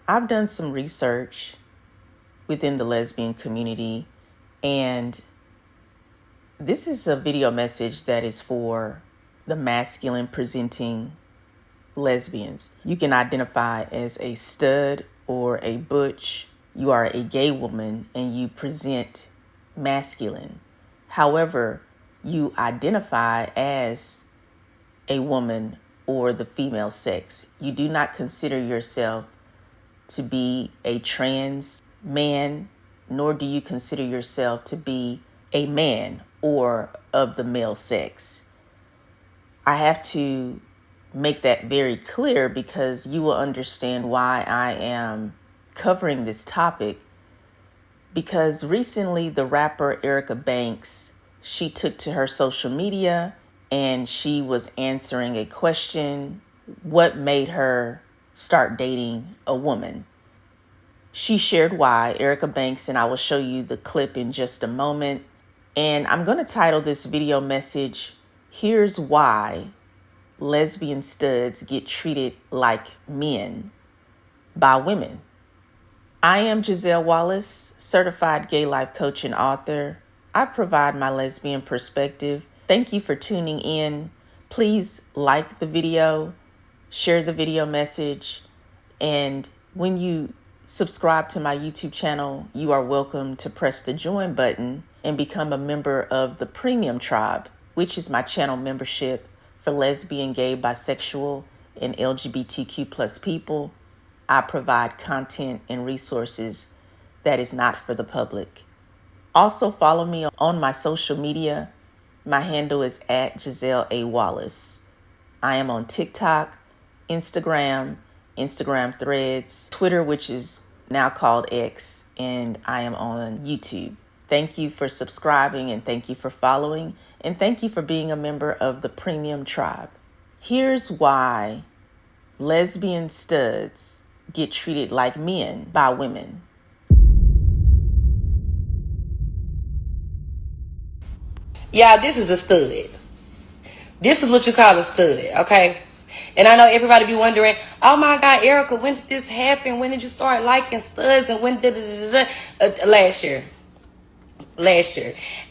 I've done some research within the lesbian community, and this is a video message that is for the masculine presenting lesbians. You can identify as a stud or a butch. You are a gay woman and you present masculine. However, you identify as a woman or the female sex. You do not consider yourself to be a trans man, nor do you consider yourself to be a man or of the male sex. I have to make that very clear because you will understand why I am covering this topic. Because recently the rapper Erica Banks, she took to her social media and she was answering a question: what made her start dating a woman? She shared why, Erica Banks, and I will show you the clip in just a moment. And I'm going to title this video message, "Here's Why Lesbian Studs Get Treated Like Men by Women." I am Giselle Wallace, certified gay life coach and author. I provide my lesbian perspective. Thank you for tuning in. Please like the video, share the video message, and when you subscribe to my YouTube channel, you are welcome to press the join button and become a member of the Premium Tribe, which is my channel membership for lesbian, gay, bisexual, and LGBTQ plus people. I provide content and resources that is not for the public. Also follow me on my social media. My handle is at Giselle A. Wallace. I am on TikTok, Instagram Threads, Twitter, which is now called X, and I am on YouTube. Thank you for subscribing, and thank you for following, and thank you for being a member of the Premium Tribe. Here's why lesbian studs get treated like men by women. Yeah, this is a stud. This is what you call a stud, okay? And I know everybody be wondering, oh my God, Erica, when did this happen? When did you start liking studs? And when did last year.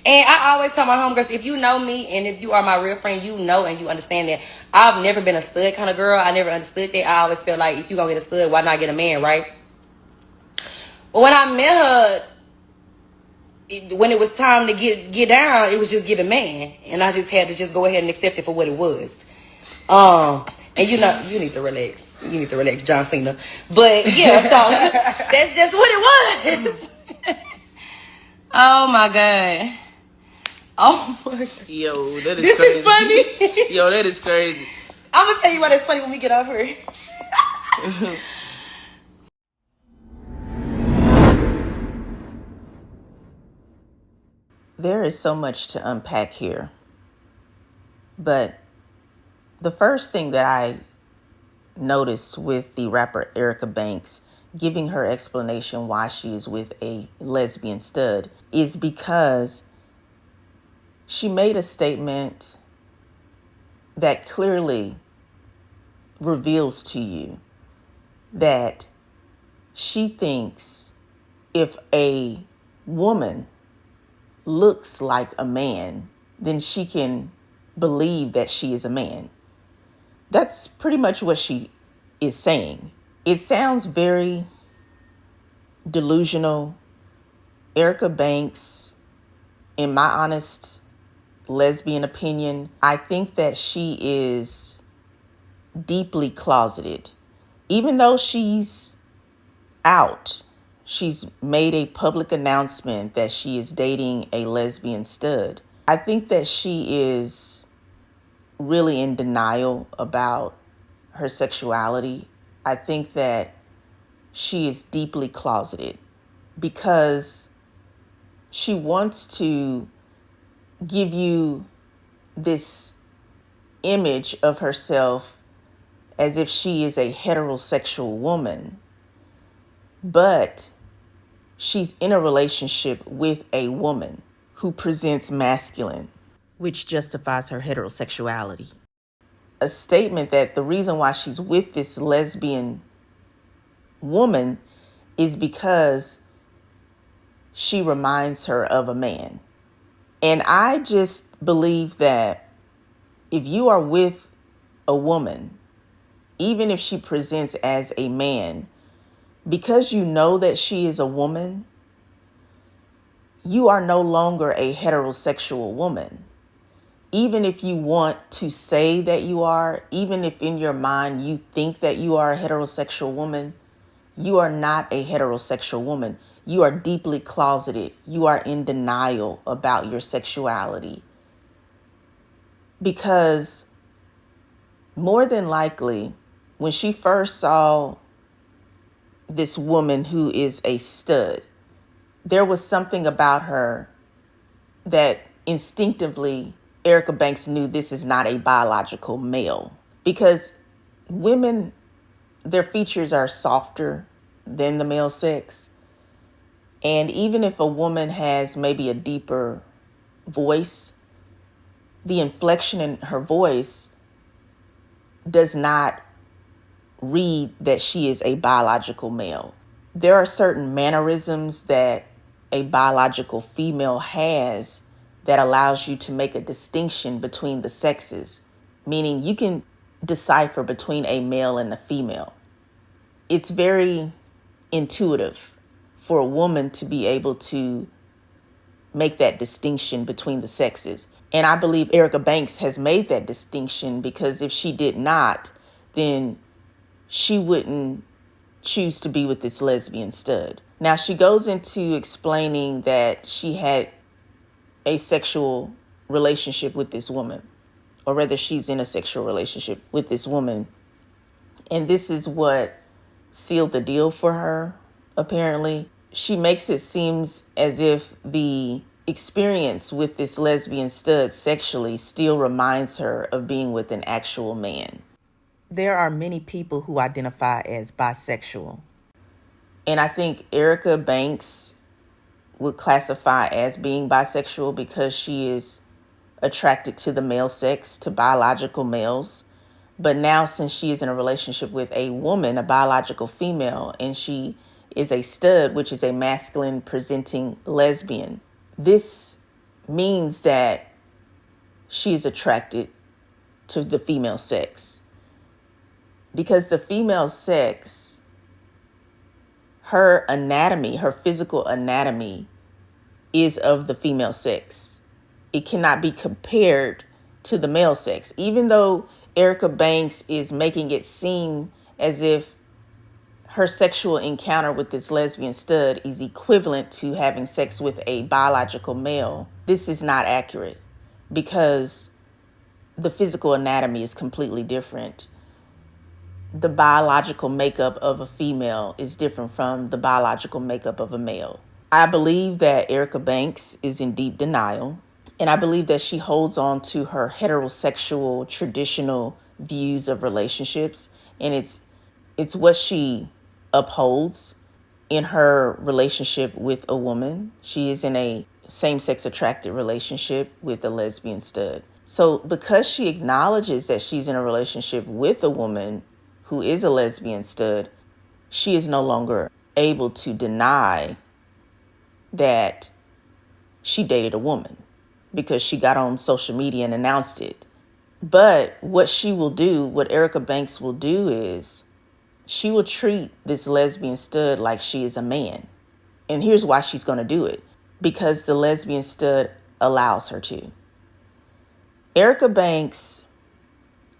And I always tell my homegirls, if you know me and if you are my real friend, you know and you understand that I've never been a stud kind of girl. I never understood that. I always feel like if you gonna get a stud, why not get a man, right? But when I met her, when it was time to get down, it was just giving man, and I just had to just go ahead and accept it for what it was. And you know, you need to relax. You need to relax, John Cena. But yeah, so that's just what it was. Oh my God. Oh my God. Yo, that is this crazy. Is funny. Yo, that is crazy. I'm gonna tell you why that's funny when we get off here. There is so much to unpack here. But the first thing that I noticed with the rapper Erica Banks giving her explanation why she is with a lesbian stud is because she made a statement that clearly reveals to you that she thinks if a woman looks like a man, then she can believe that she is a man. That's pretty much what she is saying. It sounds very delusional. Erica Banks, in my honest lesbian opinion, I think that she is deeply closeted. Even though she's out, she's made a public announcement that she is dating a lesbian stud. I think that she is really in denial about her sexuality. I think that she is deeply closeted because she wants to give you this image of herself as if she is a heterosexual woman, but she's in a relationship with a woman who presents masculine, which justifies her woman is because she reminds her of a man. And I just believe that if you are with a woman, even if she presents as a man, because you know that she is a woman, you are no longer a heterosexual woman. Even if you want to say that you are, even if in your mind you think that you are a heterosexual woman, you are not a heterosexual woman. You are deeply closeted. You are in denial about your sexuality. Because more than likely, when she first saw this woman who is a stud, there was something about her that instinctively Erica Banks knew this is not a biological male. Because women, their features are softer than the male sex. And even if a woman has maybe a deeper voice, the inflection in her voice does not read that she is a biological male. There are certain mannerisms that a biological female has that allows you to make a distinction between the sexes, meaning you can decipher between a male and a female. It's very intuitive for a woman to be able to make that distinction between the sexes. And I believe Erica Banks has made that distinction, because if she did not, then she wouldn't choose to be with this lesbian stud. Now, she goes into explaining that she had a sexual relationship with this woman, or rather she's in a sexual relationship with this woman. And this is what sealed the deal for her, apparently. She makes it seem as if the experience with this lesbian stud sexually still reminds her of being with an actual man. There are many people who identify as bisexual. And I think Erica Banks would classify as being bisexual because she is attracted to the male sex, to biological males. But now, since she is in a relationship with a woman, a biological female, and she is a stud, which is a masculine presenting lesbian, this means that she is attracted to the female sex. Because the female sex, her anatomy, her physical anatomy, is of the female sex. It cannot be compared to the male sex, even though Erica Banks is making it seem as if her sexual encounter with this lesbian stud is equivalent to having sex with a biological male. This is not accurate, because the physical anatomy is completely different. The biological makeup of a female is different from the biological makeup of a male. I believe that Erica Banks is in deep denial, and I believe that she holds on to her heterosexual traditional views of relationships, and it's what she upholds in her relationship with a woman. She is in a same-sex attracted relationship with a lesbian stud. So because she acknowledges that she's in a relationship with a woman who is a lesbian stud, she is no longer able to deny that she dated a woman, because she got on social media and announced it. But what she will do, what Erica Banks will do, is she will treat this lesbian stud like she is a man. And here's why she's going to do it: because the lesbian stud allows her to. Erica Banks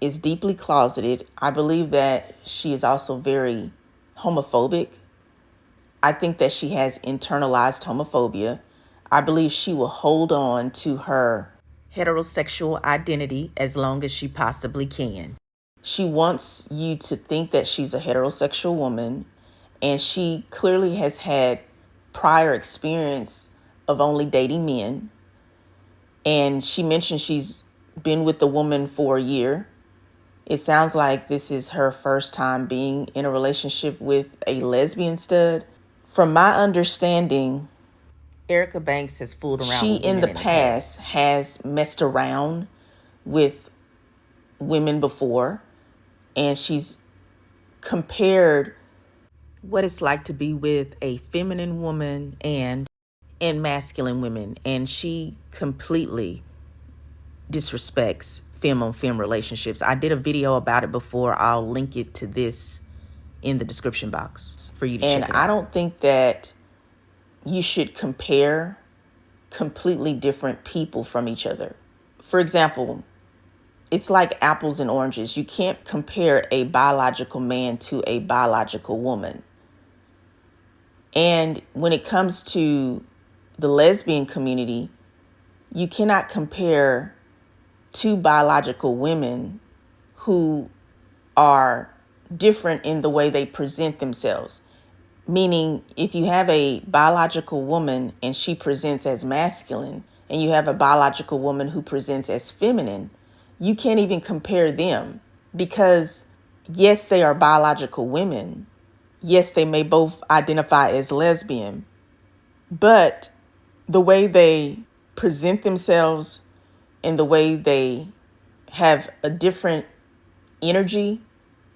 is deeply closeted. I believe that she is also very homophobic. I think that she has internalized homophobia. I believe she will hold on to her heterosexual identity as long as she possibly can. She wants you to think that she's a heterosexual woman, and she clearly has had prior experience of only dating men. And she mentioned she's been with the woman for a year. It sounds like this is her first time being in a relationship with a lesbian stud. From my understanding, Erica Banks has fooled around. She in the past has messed around with women before, and she's compared what it's like to be with a feminine woman and masculine women, and she completely disrespects femme on femme relationships. I did a video about it before. I'll link it to this in the description box for you to check it out. And I don't think that you should compare completely different people from each other. For example, it's like apples and oranges. You can't compare a biological man to a biological woman. And when it comes to the lesbian community, you cannot compare two biological women who are different in the way they present themselves. Meaning, if you have a biological woman and she presents as masculine, and you have a biological woman who presents as feminine, you can't even compare them, because yes, they are biological women. Yes, they may both identify as lesbian, but the way they present themselves and the way they have a different energy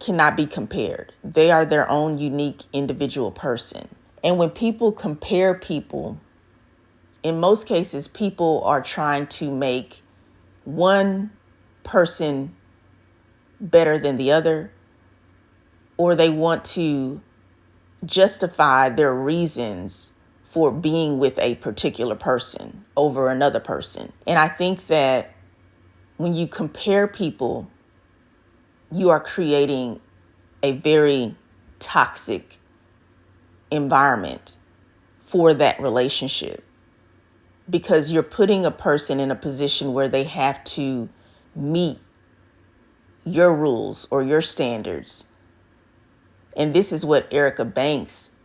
cannot be compared. They are their own unique individual person. And when people compare people, in most cases, people are trying to make one person better than the other, or they want to justify their reasons for being with a particular person over another person. And I think that when you compare people, you are creating a very toxic environment for that relationship, because you're putting a person in a position where they have to meet your rules or your standards. And this is what Erica Banks,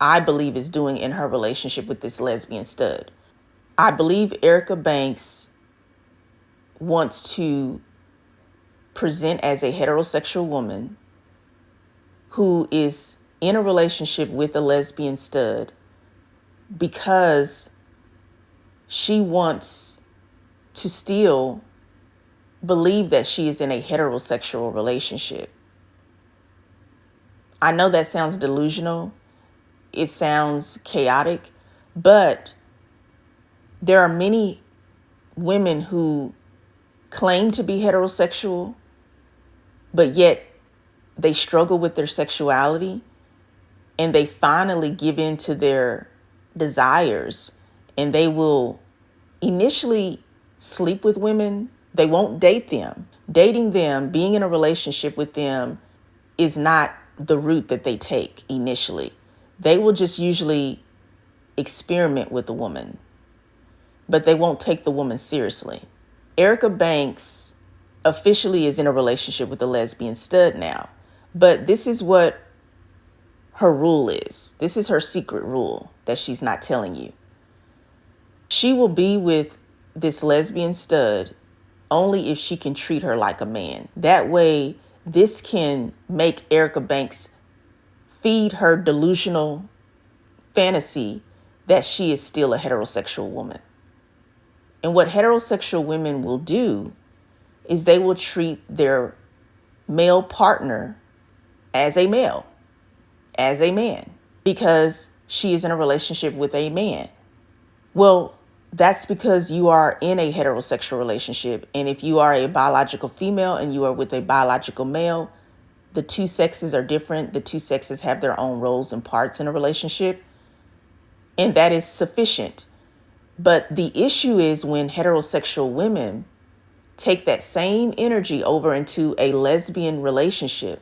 I believe, is doing in her relationship with this lesbian stud. I believe Erica Banks wants to present as a heterosexual woman who is in a relationship with a lesbian stud because she wants to still believe that she is in a heterosexual relationship. I know that sounds delusional. It sounds chaotic, but there are many women who claim to be heterosexual, but yet they struggle with their sexuality, and they finally give in to their desires, and they will initially sleep with women. They won't date them. Dating them, being in a relationship with them is not the route that they take initially. They will just usually experiment with the woman, but they won't take the woman seriously. Erica Banks officially is in a relationship with a lesbian stud now, but this is what her rule is. This is her secret rule that she's not telling you. She will be with this lesbian stud only if she can treat her like a man. That way, this can make Erica Banks feed her delusional fantasy that she is still a heterosexual woman. And what heterosexual women will do is they will treat their male partner as a male, as a man, because she is in a relationship with a man. Well, that's because you are in a heterosexual relationship. And if you are a biological female and you are with a biological male, the two sexes are different. The two sexes have their own roles and parts in a relationship, and that is sufficient. But the issue is when heterosexual women take that same energy over into a lesbian relationship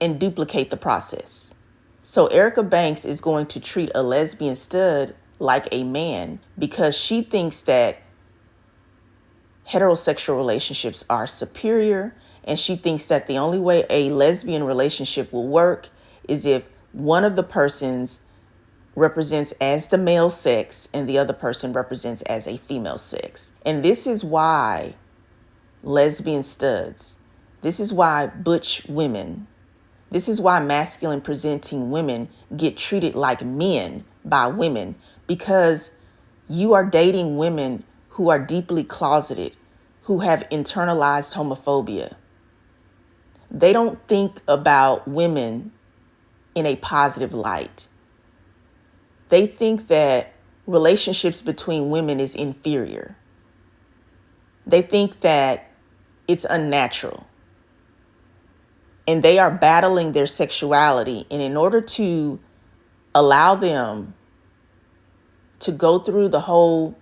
and duplicate the process. So Erica Banks is going to treat a lesbian stud like a man because she thinks that heterosexual relationships are superior, and she thinks that the only way a lesbian relationship will work is if one of the persons represents as the male sex and the other person represents as a female sex. And this is why lesbian studs, this is why butch women, this is why masculine presenting women get treated like men by women, because you are dating women who are deeply closeted, who have internalized homophobia. They don't think about women in a positive light. They think that relationships between women is inferior. They think that it's unnatural. And they are battling their sexuality. And in order to allow them to go through the whole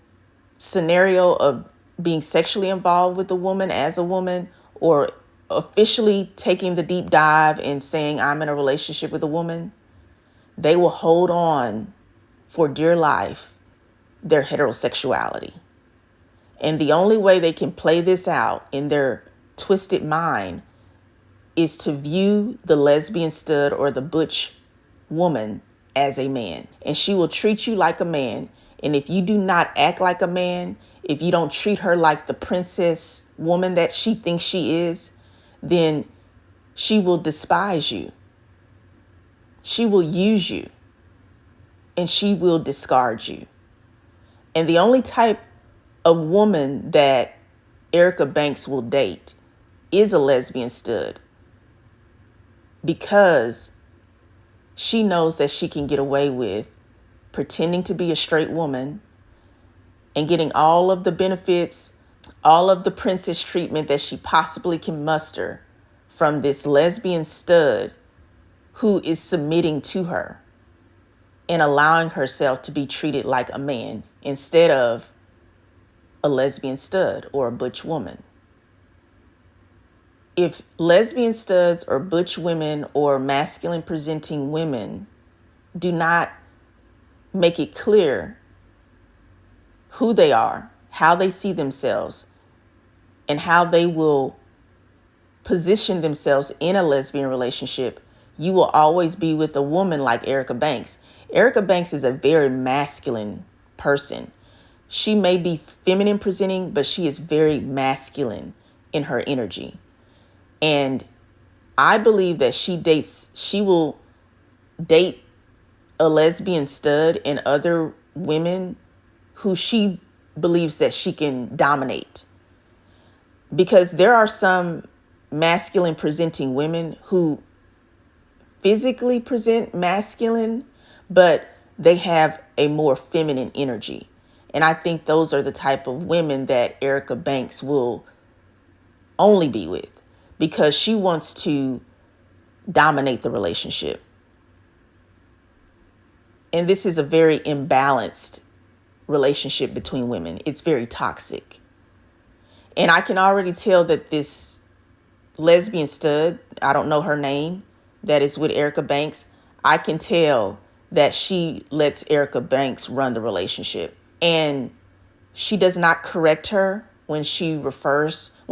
scenario of being sexually involved with a woman as a woman, or officially taking the deep dive and saying, I'm in a relationship with a woman, they will hold on for dear life their heterosexuality. And the only way they can play this out in their twisted mind is to view the lesbian stud or the butch woman as a man. And she will treat you like a man. And if you do not act like a man, if you don't treat her like the princess woman that she thinks she is, then she will despise you. She will use you. And she will discard you. And the only type of woman that Erica Banks will date is a lesbian stud, because she knows that she can get away with pretending to be a straight woman and getting all of the benefits, all of the princess treatment that she possibly can muster from this lesbian stud who is submitting to her and allowing herself to be treated like a man instead of a lesbian stud or a butch woman. If lesbian studs or butch women or masculine presenting women do not make it clear who they are, how they see themselves, and how they will position themselves in a lesbian relationship, you will always be with a woman like Erica Banks. Erica Banks is a very masculine person. She may be feminine presenting, but she is very masculine in her energy. And I believe that she will date a lesbian stud and other women who she believes that she can dominate. Because there are some masculine presenting women who physically present masculine, but they have a more feminine energy. And I think those are the type of women that Erica Banks will only be with, because she wants to dominate the relationship. And this is a very imbalanced relationship between women. It's very toxic. And I can already tell that this lesbian stud, I don't know her name, that is with Erica Banks, I can tell that she lets Erica Banks run the relationship. And she does not correct her when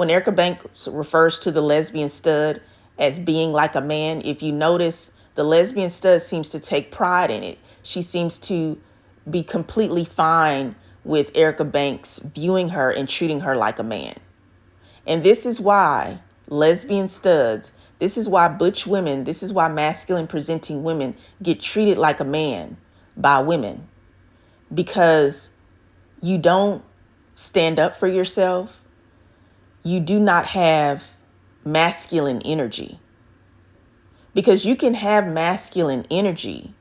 Erica Banks refers to the lesbian stud as being like a man. If you notice, the lesbian stud seems to take pride in it. She seems to be completely fine with Erica Banks viewing her and treating her like a man. And this is why lesbian studs, this is why butch women, this is why masculine presenting women get treated like a man by women. Because you don't stand up for yourself. You do not have masculine energy. Because you can have masculine energy,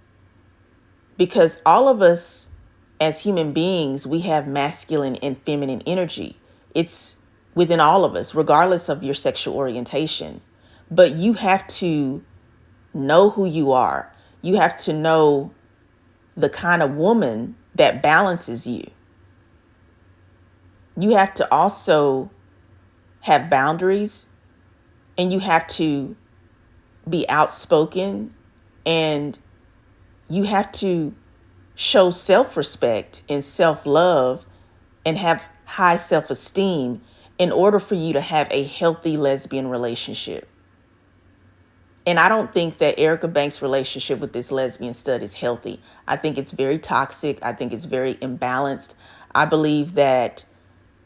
because all of us as human beings, we have masculine and feminine energy. It's within all of us, regardless of your sexual orientation. But you have to know who you are. You have to know the kind of woman that balances you. You have to also have boundaries, and you have to be outspoken, and you have to show self-respect and self-love and have high self-esteem in order for you to have a healthy lesbian relationship. And I don't think that Erica Banks' relationship with this lesbian stud is healthy. I think it's very toxic. I think it's very imbalanced. I believe that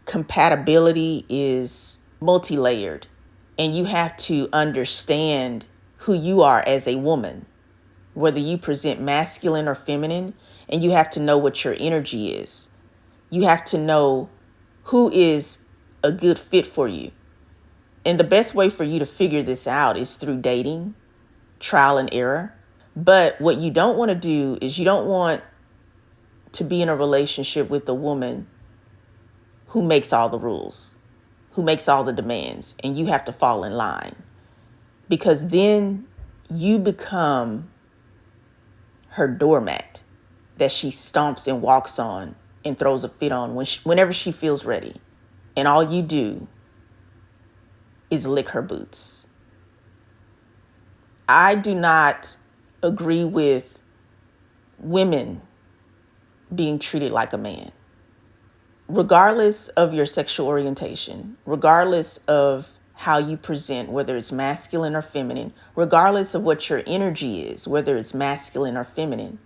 compatibility is multi-layered, and you have to understand who you are as a woman, whether you present masculine or feminine, and you have to know what your energy is. You have to know who is a good fit for you. And the best way for you to figure this out is through dating, trial and error. But what you don't want to do is you don't want to be in a relationship with a woman who makes all the rules, who makes all the demands, and you have to fall in line. Because then you become her doormat that she stomps and walks on and throws a fit on whenever she feels ready. And all you do is lick her boots. I do not agree with women being treated like a man. Regardless of your sexual orientation, regardless of how you present, whether it's masculine or feminine, regardless of what your energy is, whether it's masculine or feminine,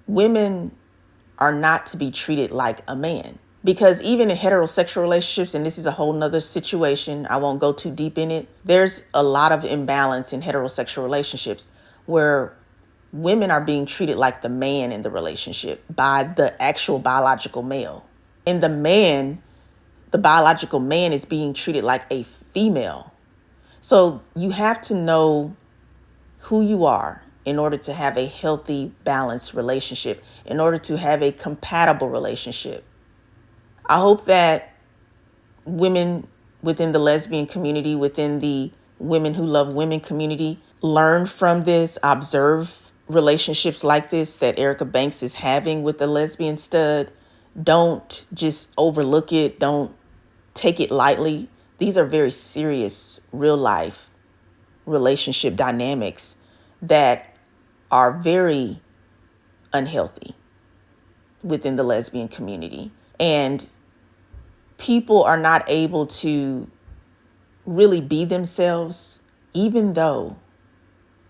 women are not to be treated like a man. Because even in heterosexual relationships, and this is a whole nother situation, I won't go too deep in it, there's a lot of imbalance in heterosexual relationships where women are being treated like the man in the relationship by the actual biological male. And the biological man is being treated like a female. So you have to know who you are in order to have a healthy, balanced relationship, in order to have a compatible relationship. I hope that women within the lesbian community, within the women who love women community, learn from this, observe relationships like this that Erica Banks is having with the lesbian stud. Don't just overlook it. Don't take it lightly. These are very serious, real life relationship dynamics that are very unhealthy within the lesbian community. And people are not able to really be themselves, even though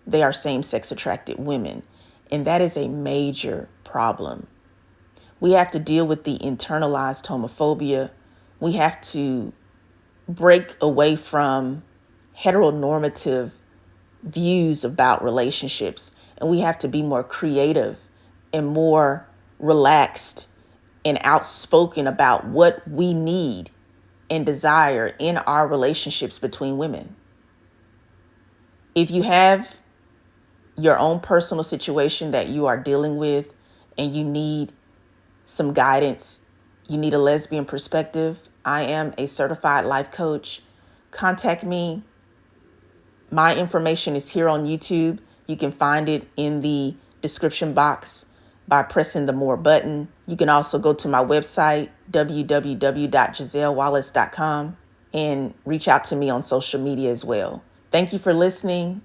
they are same-sex attracted women. And that is a major problem. We have to deal with the internalized homophobia. We have to break away from heteronormative views about relationships. And we have to be more creative and more relaxed and outspoken about what we need and desire in our relationships between women. If you have your own personal situation that you are dealing with and you need some guidance, you need a lesbian perspective, I am a certified life coach. Contact me. My information is here on YouTube. You can find it in the description box by pressing the More button. You can also go to my website, www.gisellewallace.com, and reach out to me on social media as well. Thank you for listening.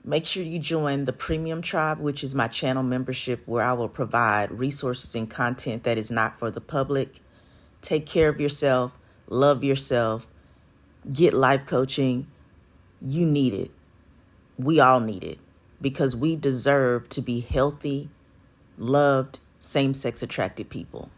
Make sure you join the Premium Tribe, which is my channel membership, where I will provide resources and content that is not for the public. Take care of yourself, love yourself, get life coaching. You need it. We all need it because we deserve to be healthy, loved, same-sex attracted people.